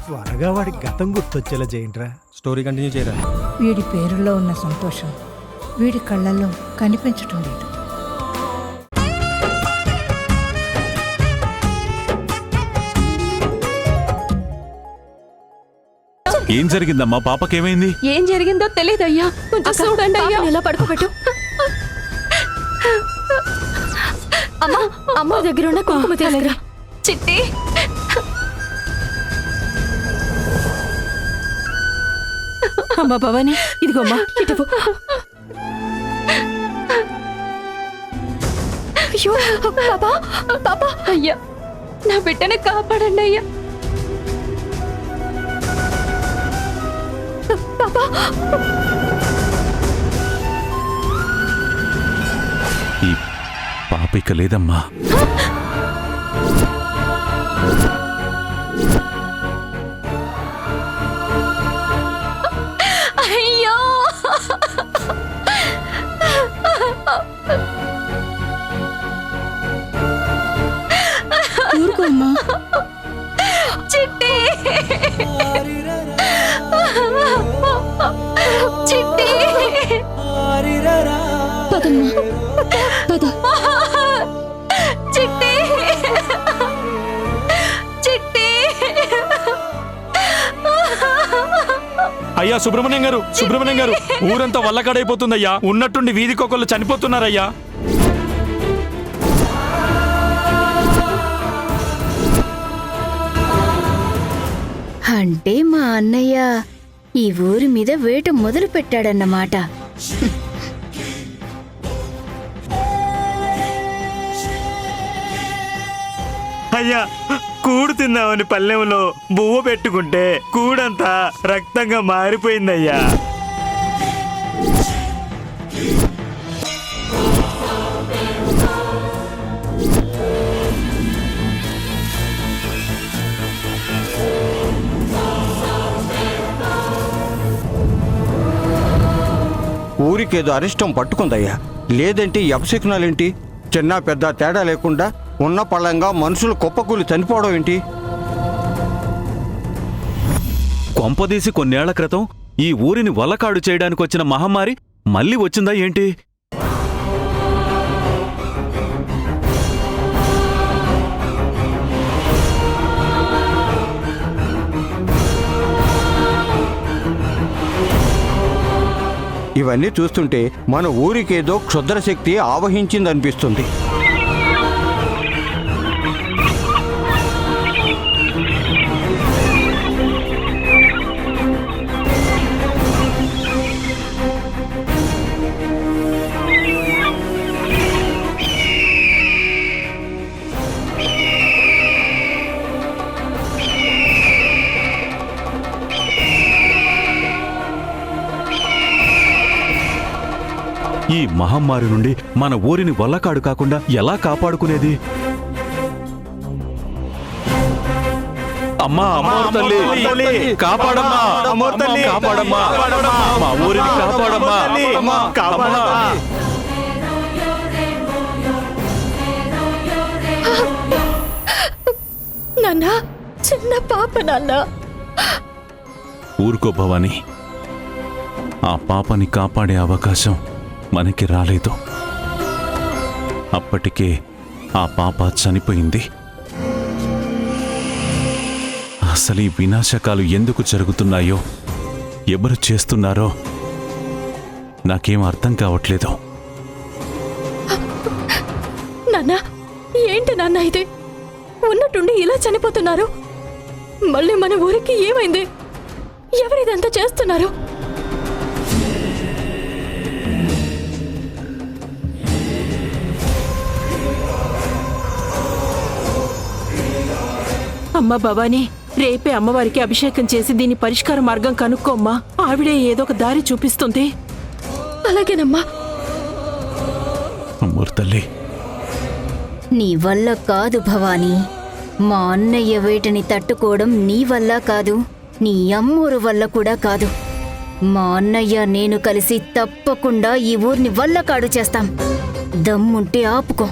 త్వరగా వాడి గతం గుర్తొచ్చేలా చేయండిరా. స్టోరీ కంటిన్యూ చేయరా. వీడి పేరులో ఉన్న సంతోషం వీడి కళ్ళల్లో కనిపించటం లేదు. ఏం జరిగిందమ్మా? పాపకేమైంది? ఏం జరిగిందో తెలియదయ్యా. కొంచెం చూడండి అయ్యా. ఎలా పడుకోబెట్టు. అమ్మా, అమ్మ దగ్గర ఉన్న కుంకుమ తీసుకురా. చిట్టి, అమ్మా భవాని, ఇదిగోమ్మా. ఇటువు. అయ్యో పాపా, పాపా, అయ్యా నా బిడ్డని కాపాడండి అయ్యా. పాపా, ఈ పాప ఇక లేదమ్మా. అయ్యో ఊరుకోమ్మా. చిట్టి, చిట్టి, పదమ్మా, పద. చిట్టి, చిట్టి. అయ్యా సుబ్రహ్మణ్యం గారు, సుబ్రహ్మణ్యం గారు, ఊరంతా వల్లకాడైపోతుందయ్యా. ఉన్నట్టుండి వీధికొకళ్ళు చనిపోతున్నారయ్యా. అంటే మా అన్నయ్య ఈ ఊరి మీద వేట మొదలు పెట్టాడన్నమాట. అయ్యా, కూడు తిందామని పల్లెంలో బువ్వ పెట్టుకుంటే కూడంతా రక్తంగా మారిపోయిందయ్యా. ఊరికేదో అరిష్టం పట్టుకుందయ్యా. లేదంటే అపశకునాలేంటి? చిన్న పెద్ద తేడా లేకుండా ఉన్న పళ్ళంగా మనుషులు కుప్పకూలి చనిపోవడం ఏంటి? కొంపదీసి కొన్నేళ్ల క్రితం ఈ ఊరిని వల్లకాడు చేయడానికి వచ్చిన మహమ్మారి మళ్ళీ వచ్చిందా ఏంటి? ఇవన్నీ చూస్తుంటే మన ఊరికేదో క్షుద్ర శక్తి ఆవహించిందనిపిస్తుంది. ఈ మహమ్మారి నుండి మన ఊరిని వల్లకాడు కాకుండా ఎలా కాపాడుకునేది? అమ్మా, అమ్మోరు తల్లి, కాపాడమ్మా, కాపాడమ్మా, మా ఊరిని కాపాడమ్మా, అమ్మా. నాన్న, చిన్న పాప నాన్న. ఊరుకో భవాని, ఆ పాపని కాపాడే అవకాశం మనకి రాలేదు. అప్పటికే ఆ పాప చనిపోయింది. అసలు ఈ వినాశకాలు ఎందుకు జరుగుతున్నాయో, ఎవరు చేస్తున్నారో నాకేం అర్థం కావట్లేదు. నాన్న, ఏంటి నాన్న ఇది? ఉన్నట్టుండి ఇలా చనిపోతున్నారు. మళ్ళీ మన ఊరికి ఏమైంది? ఎవరిదంతా చేస్తున్నారు? అమ్మా భవాని, రేపే అమ్మవారికి అభిషేకం చేసి దీని పరిష్కార మార్గం కనుక్కోమ్మా. ఆవిడే ఏదో ఒక దారి చూపిస్తుంది. అలాగేనమ్మా. అమ్మోరు తల్లి, నీ వల్ల కాదు భవానీ. మా అన్నయ్య వేటని తట్టుకోవడం నీ వల్ల కాదు, నీ అమ్మూరు వల్ల కూడా కాదు. మా అన్నయ్య నేను కలిసి తప్పకుండా ఈ ఊరిని వల్లకాడు చేస్తాం. దమ్ముంటే ఆపుకో.